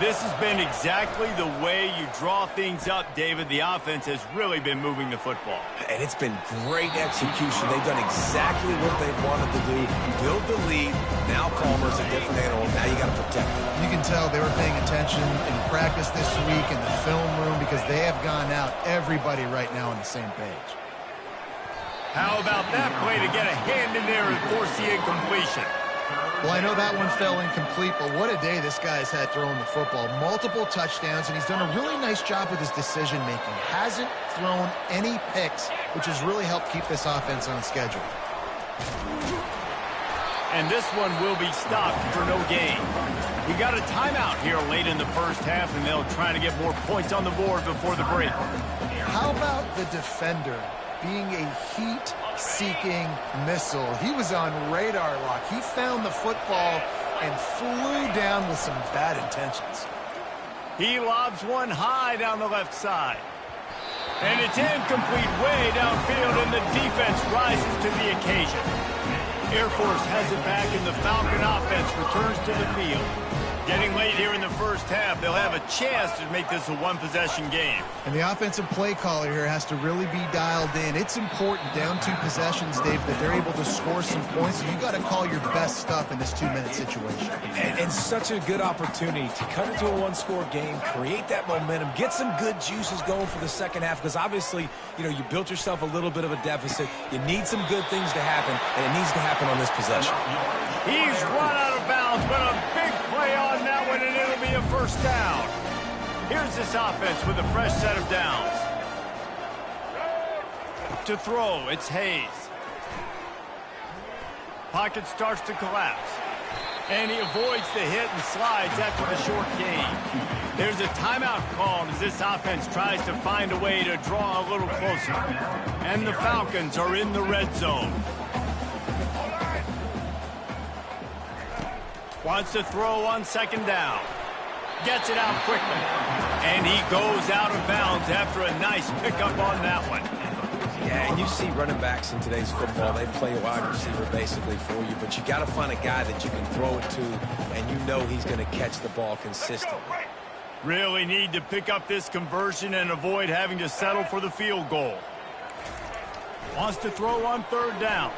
This has been exactly the way you draw things up, David. The offense has really been moving the football. And it's been great execution. They've done exactly what they've wanted to do. Build the lead. Now Palmer's a different animal. Now you got to protect him. You can tell they were paying attention in practice this week in the film room, because they have gone out, everybody right now on the same page. How about that play to get a hand in there and force the incompletion? Well, I know that one fell incomplete, but what a day this guy has had throwing the football. Multiple touchdowns, and he's done a really nice job with his decision-making. Hasn't thrown any picks, which has really helped keep this offense on schedule. And this one will be stopped for no gain. We got a timeout here late in the first half, and they'll try to get more points on the board before the break. How about the defender being a heat-seeking missile? He was on radar lock. He found the football and flew down with some bad intentions. He lobs one high down the left side. And it's incomplete way downfield, and the defense rises to the occasion. Air Force has it back, and the Falcon offense returns to the field. Getting late here in the first half, they'll have a chance to make this a one-possession game. And the offensive play caller here has to really be dialed in. It's important, down 2 possessions, Dave, that they're able to score some points. So you got to call your best stuff in this 2-minute situation. And such a good opportunity to cut into a one-score game, create that momentum, get some good juices going for the second half, because obviously, you know, you built yourself a little bit of a deficit. You need some good things to happen, and it needs to happen on this possession. He's run out of bounds, but a big play on that one, and it'll be a a first down. Here's this offense with a fresh set of downs. To throw, it's Hayes. Pocket starts to collapse. And he avoids the hit and slides after the short gain. There's a timeout called as this offense tries to find a way to draw a little closer. And the Falcons are in the red zone. Wants to throw on second down. Gets it out quickly. And he goes out of bounds after a nice pickup on that one. Yeah, and you see running backs in today's football, they play a wide receiver basically for you, but you got to find a guy that you can throw it to, and you know he's going to catch the ball consistently. Really need to pick up this conversion and avoid having to settle for the field goal. Wants to throw on third down.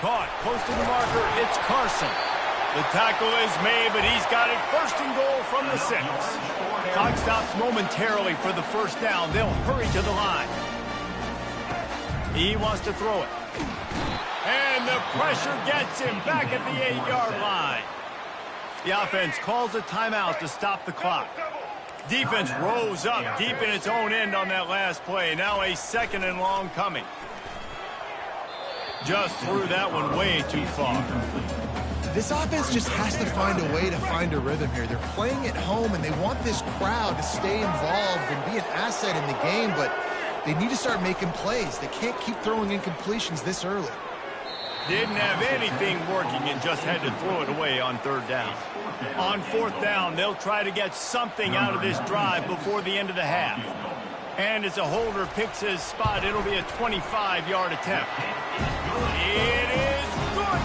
Caught close to the marker, it's Carson. The tackle is made, but he's got it first and goal from the 6. Clock stops momentarily for the first down. They'll hurry to the line. He wants to throw it. And the pressure gets him back at the 8-yard line. The offense calls a timeout to stop the clock. Defense rose up deep in its own end on that last play. Now a second and long coming. Just threw that one way too far. This offense just has to find a way to find a rhythm here. They're playing at home, and they want this crowd to stay involved and be an asset in the game, but they need to start making plays. They can't keep throwing incompletions this early. Didn't have anything working and just had to throw it away on third down. On fourth down, they'll try to get something out of this drive before the end of the half. And as a holder picks his spot, it'll be a 25-yard attempt. It is good.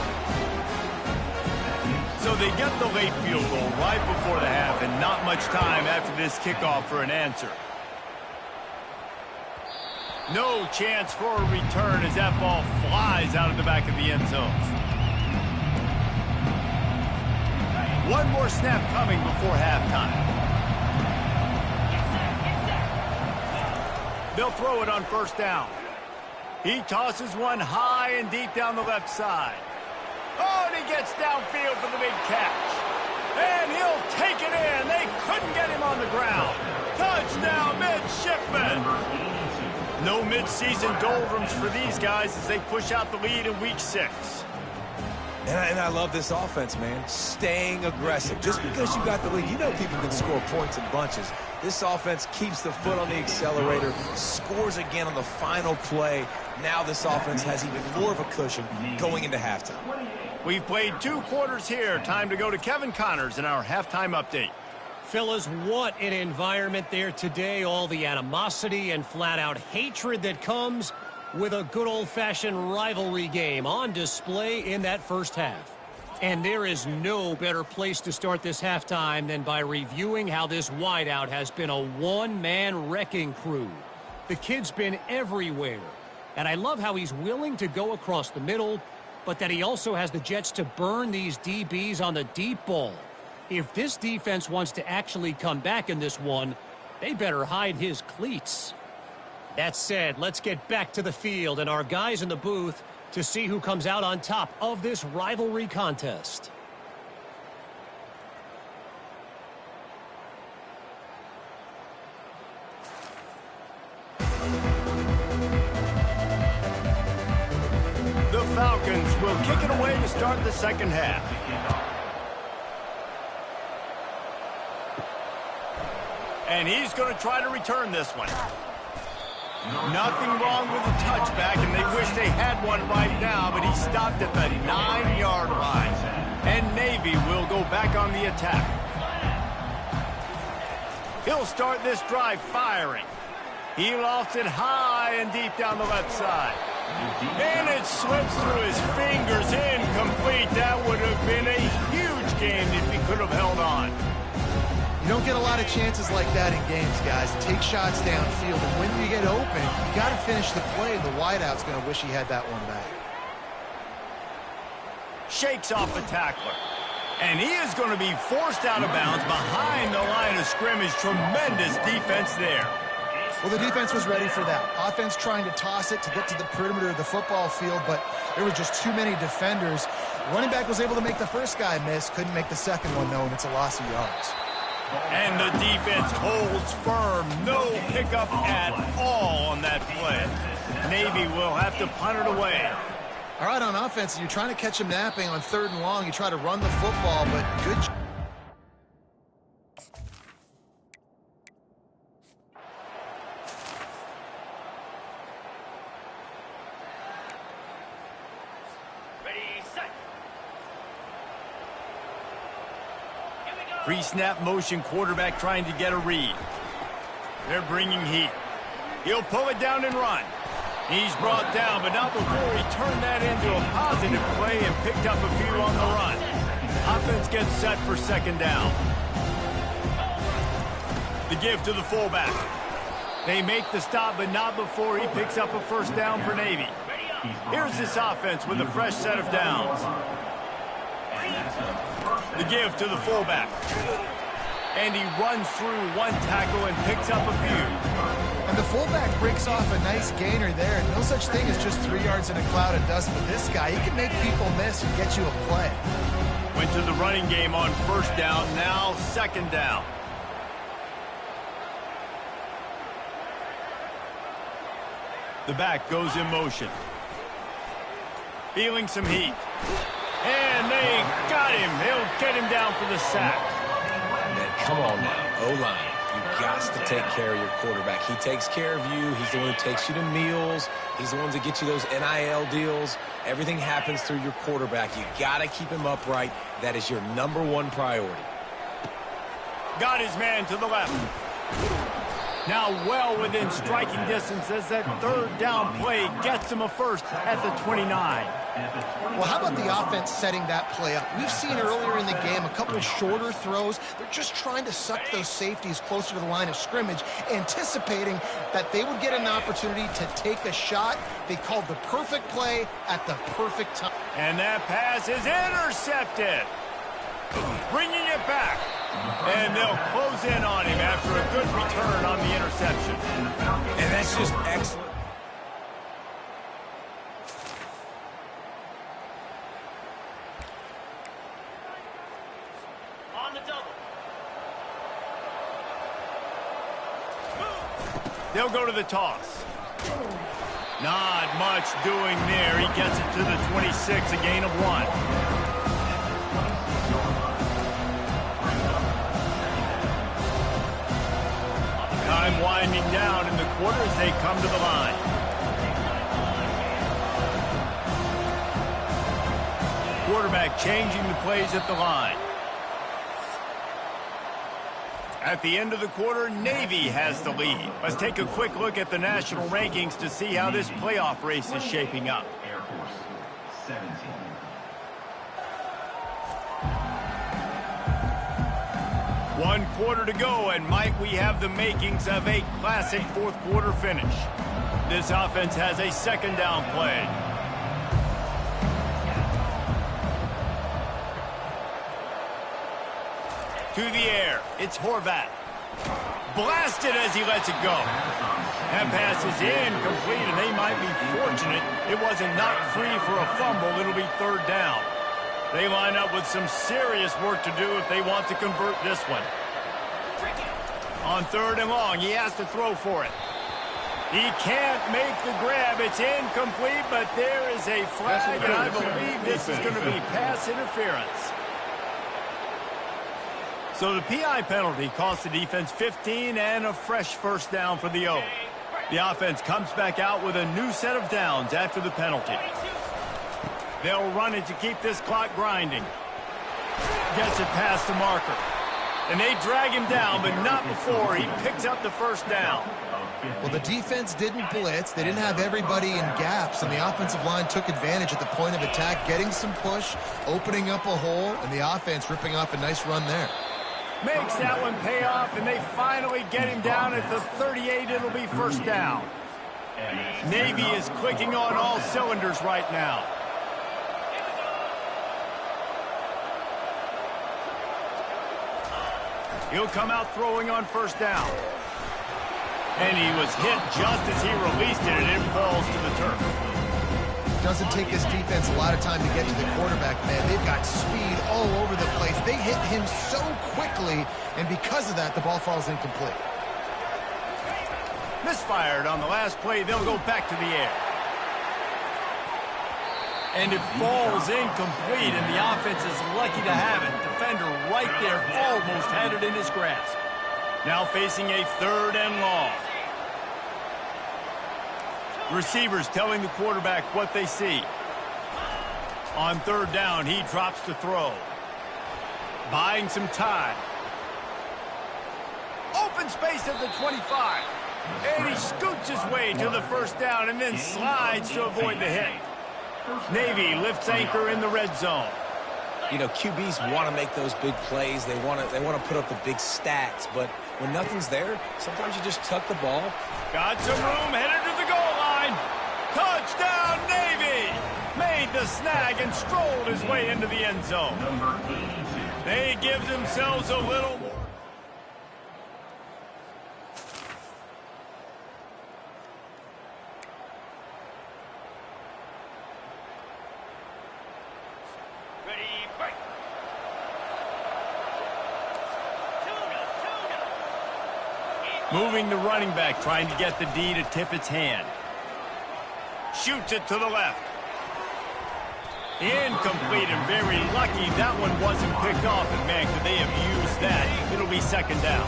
So they get the late field goal right before the half and not much time after this kickoff for an answer. No chance for a return as that ball flies out of the back of the end zones. One more snap coming before halftime. They'll throw it on first down. He tosses one high and deep down the left side. Oh, and he gets downfield for the big catch. And he'll take it in. They couldn't get him on the ground. Touchdown, midshipman. No midseason doldrums for these guys as they push out the lead in week 6. And I love this offense, man. Staying aggressive. Just because you got the lead, you know people can score points in bunches. This offense keeps the foot on the accelerator, scores again on the final play. Now this offense has even more of a cushion going into halftime. We've played 2 quarters here. Time to go to Kevin Connors in our halftime update. Fellas, what an environment there today. All the animosity and flat-out hatred that comes with a good old-fashioned rivalry game on display in that first half. And there is no better place to start this halftime than by reviewing how this wideout has been a one-man wrecking crew. The kid's been everywhere. And I love how he's willing to go across the middle, but that he also has the Jets to burn these DBs on the deep ball. If this defense wants to actually come back in this one, they better hide his cleats. That said, let's get back to the field and our guys in the booth to see who comes out on top of this rivalry contest. The Falcons will kick it away to start the second half. And he's going to try to return this one. Nothing wrong with the touchback, and they wish they had one right now, but he stopped at the 9-yard line. And Navy will go back on the attack. He'll start this drive firing. He lofts it high and deep down the left side. And it slips through his fingers, incomplete. That would have been a huge gain if he could have held on. You don't get a lot of chances like that in games, guys. Take shots downfield, and when you get open, you got to finish the play. The wideout's going to wish he had that one back. Shakes off the tackler. And he is going to be forced out of bounds behind the line of scrimmage. Tremendous defense there. Well, the defense was ready for that. Offense trying to toss it to get to the perimeter of the football field, but there were just too many defenders. Running back was able to make the first guy miss, couldn't make the second one, though, and it's a loss of yards. And the defense holds firm. No pickup at all on that play. Navy will have to punt it away. All right, on offense, you're trying to catch him napping on 3rd and long. You try to run the football, but good. Ready, set. Here we go. Pre-snap motion quarterback trying to get a read. They're bringing heat. He'll pull it down and run. He's brought down, but not before he turned that into a positive play and picked up a few on the run. Offense gets set for 2nd down. The give to the fullback. They make the stop, but not before he picks up a 1st down for Navy. Here's this offense with a fresh set of downs. The give to the fullback. And he runs through 1 tackle and picks up a few. And the fullback breaks off a nice gainer there. No such thing as just 3 yards in a cloud of dust, but this guy, he can make people miss and get you a play. Went to the running game on 1st down, now 2nd down. The back goes in motion. Feeling some heat. And they got him. They'll get him down for the sack. Man, come on now, O-line. You've got to take care of your quarterback. He takes care of you. He's the one who takes you to meals. He's the one that gets you those NIL deals. Everything happens through your quarterback. You got to keep him upright. That is your #1 priority. Got his man to the left. Now well within striking distance as that 3rd down play gets him a first at the 29. Well, how about the offense setting that play up? We've seen earlier in the game a couple shorter throws. They're just trying to suck those safeties closer to the line of scrimmage, anticipating that they would get an opportunity to take a shot. They called the perfect play at the perfect time. And that pass is intercepted. Bringing it back. And they'll close in on him after a good return on the interception. And that's just excellent. On the double. They'll go to the toss. Not much doing there. He gets it to the 26, a gain of 1. Time winding down in the quarter as they come to the line. Quarterback changing the plays at the line. At the end of the quarter, Navy has the lead. Let's take a quick look at the national rankings to see how this playoff race is shaping up. Air Force 17. 1 quarter to go, and might we have the makings of a classic 4th quarter finish. This offense has a 2nd down play. To the air, it's Horvat. Blasted as he lets it go. That pass is incomplete, and they might be fortunate it wasn't knocked free for a fumble. It'll be 3rd down. They line up with some serious work to do if they want to convert this one. On 3rd and long, he has to throw for it. He can't make the grab. It's incomplete, but there is a flag, and I believe this is going to be pass interference. So the PI penalty cost the defense 15 and a fresh 1st down for the O. The offense comes back out with a new set of downs after the penalty. They'll run it to keep this clock grinding. Gets it past the marker. And they drag him down, but not before he picks up the 1st down. Well, the defense didn't blitz. They didn't have everybody in gaps, and the offensive line took advantage at the point of attack, getting some push, opening up a hole, and the offense ripping off a nice run there. Makes that one pay off, and they finally get him down at the 38. It'll be 1st down. Navy is clicking on all cylinders right now. He'll come out throwing on 1st down. And he was hit just as he released it, and it falls to the turf. Doesn't take this defense a lot of time to get to the quarterback, man. They've got speed all over the place. They hit him so quickly, and because of that, the ball falls incomplete. Misfired on the last play. They'll go back to the air. And it falls incomplete, and the offense is lucky to have it. Defender right there almost had it in his grasp. Now facing a 3rd and long. Receivers telling the quarterback what they see. On 3rd down, he drops to throw. Buying some time. Open space at the 25. And he scoots his way to the 1st down and then slides to avoid the hit. Navy lifts anchor in the red zone. You know, QBs want to make those big plays. They want to put up the big stats, but when nothing's there, sometimes you just tuck the ball. Got some room, headed to the goal line. Touchdown, Navy! Made the snag and strolled his way into the end zone. They give themselves a little more. Moving the running back, trying to get the D to tip its hand. Shoots it to the left. Incomplete, and very lucky that one wasn't picked off. And man, could they have used that? It'll be 2nd down.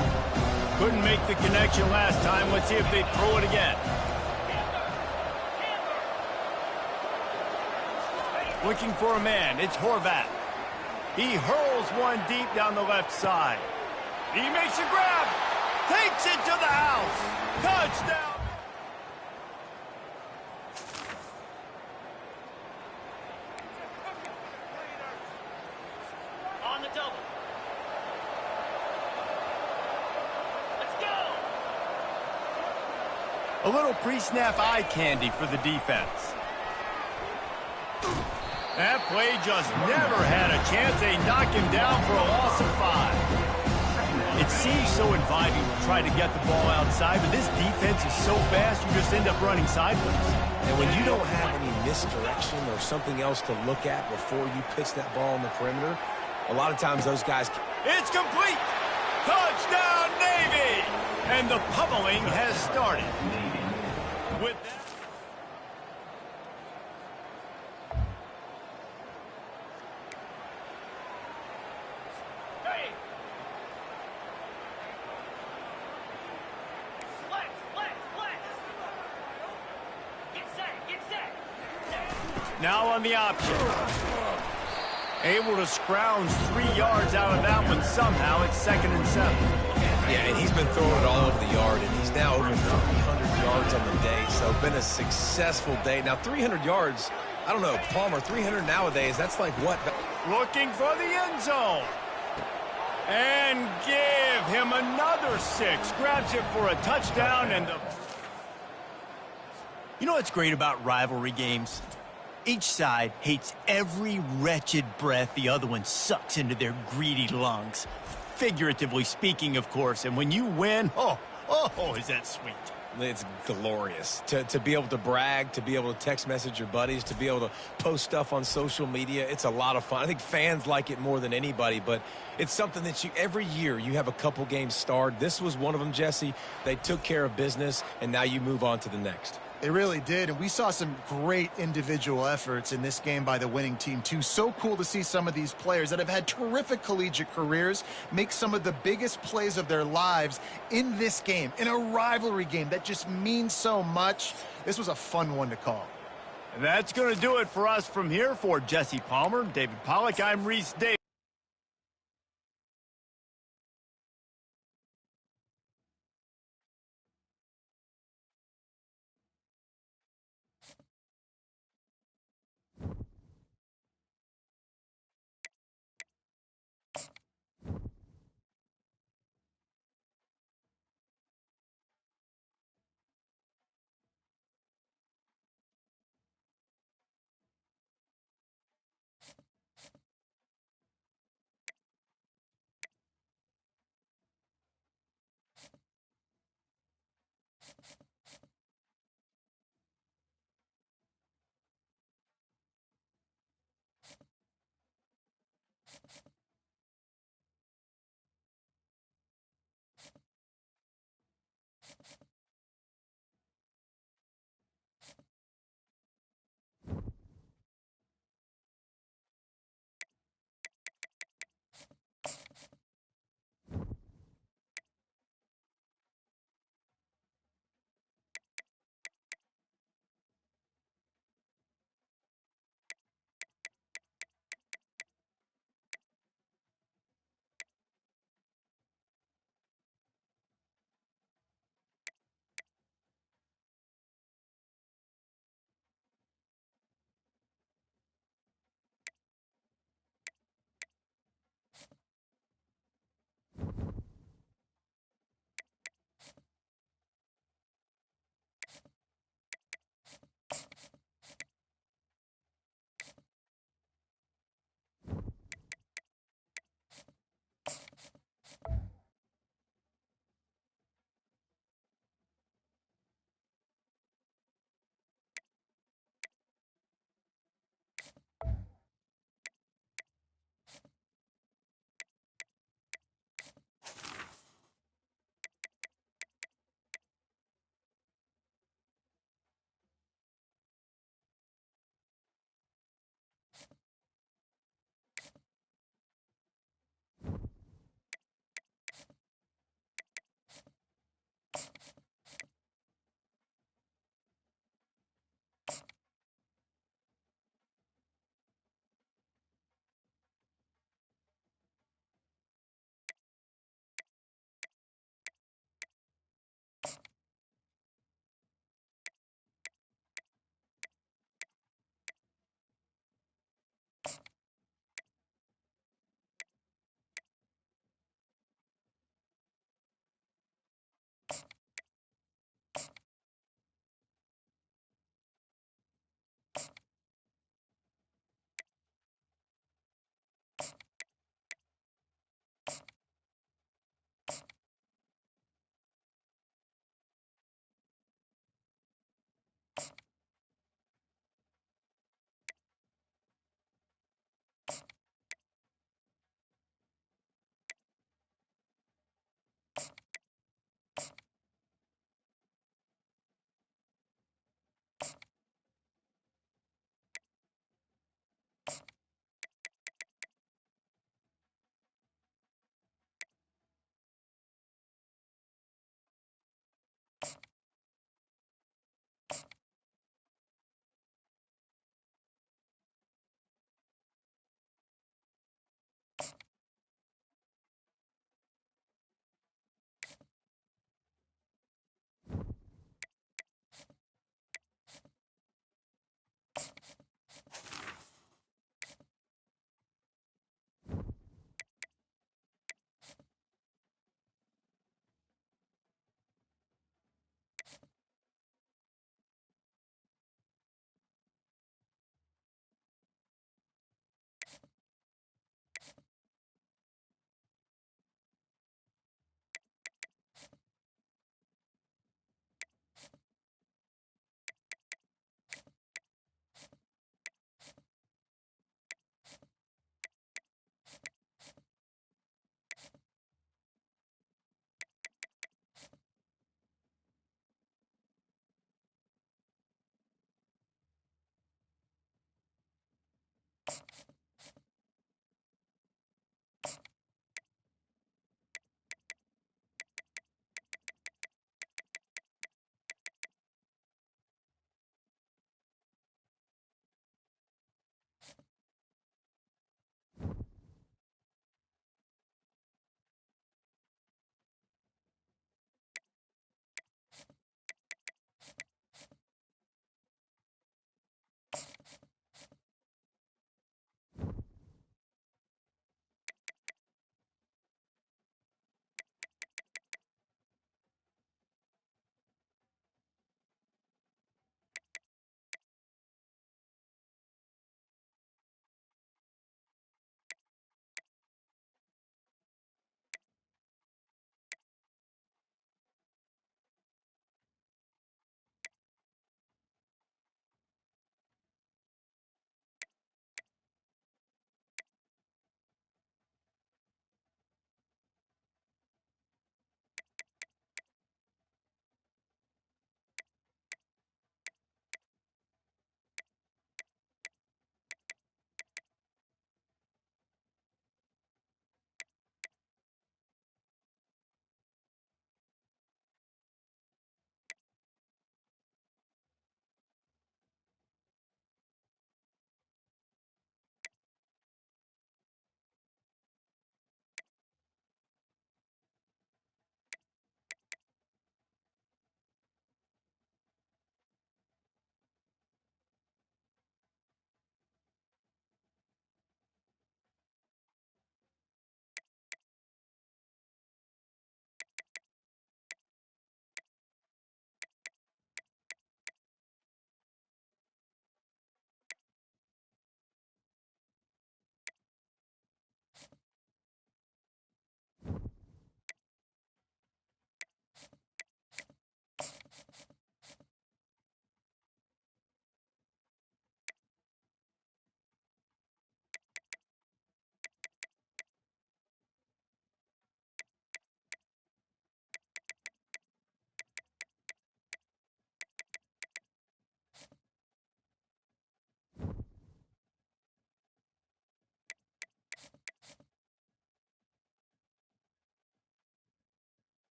Couldn't make the connection last time. Let's see if they throw it again. Looking for a man. It's Horvat. He hurls one deep down the left side. He makes a grab. Takes it to the house. Touchdown. On the double. Let's go. A little pre-snap eye candy for the defense. That play just never had a chance. They knock him down for a loss of 5. It seems so inviting to try to get the ball outside, but this defense is so fast, you just end up running sideways. And when you don't have any misdirection or something else to look at before you pitch that ball on the perimeter, a lot of times those guys... It's complete! Touchdown, Navy! And the pummeling has started. With that... Now on the option. Able to scrounge 3 yards out of that one somehow. It's 2nd and 7. Yeah, and he's been throwing it all over the yard, and he's now over 300 yards on the day, so been a successful day. Now, 300 yards, I don't know, Palmer, 300 nowadays, that's like what? Looking for the end zone. And give him another 6. Grabs it for a touchdown, and the... You know what's great about rivalry games? Each side hates every wretched breath the other one sucks into their greedy lungs. Figuratively speaking, of course. And when you win, oh, is that sweet. It's glorious. To be able to brag, to be able to text message your buddies, to be able to post stuff on social media, it's a lot of fun. I think fans like it more than anybody, but it's something that every year you have a couple games starred. This was one of them, Jesse. They took care of business, and now you move on to the next. They really did, and we saw some great individual efforts in this game by the winning team, too. So cool to see some of these players that have had terrific collegiate careers make some of the biggest plays of their lives in this game, in a rivalry game that just means so much. This was a fun one to call. And that's going to do it for us from here. For Jesse Palmer, David Pollack, I'm Reese Davis.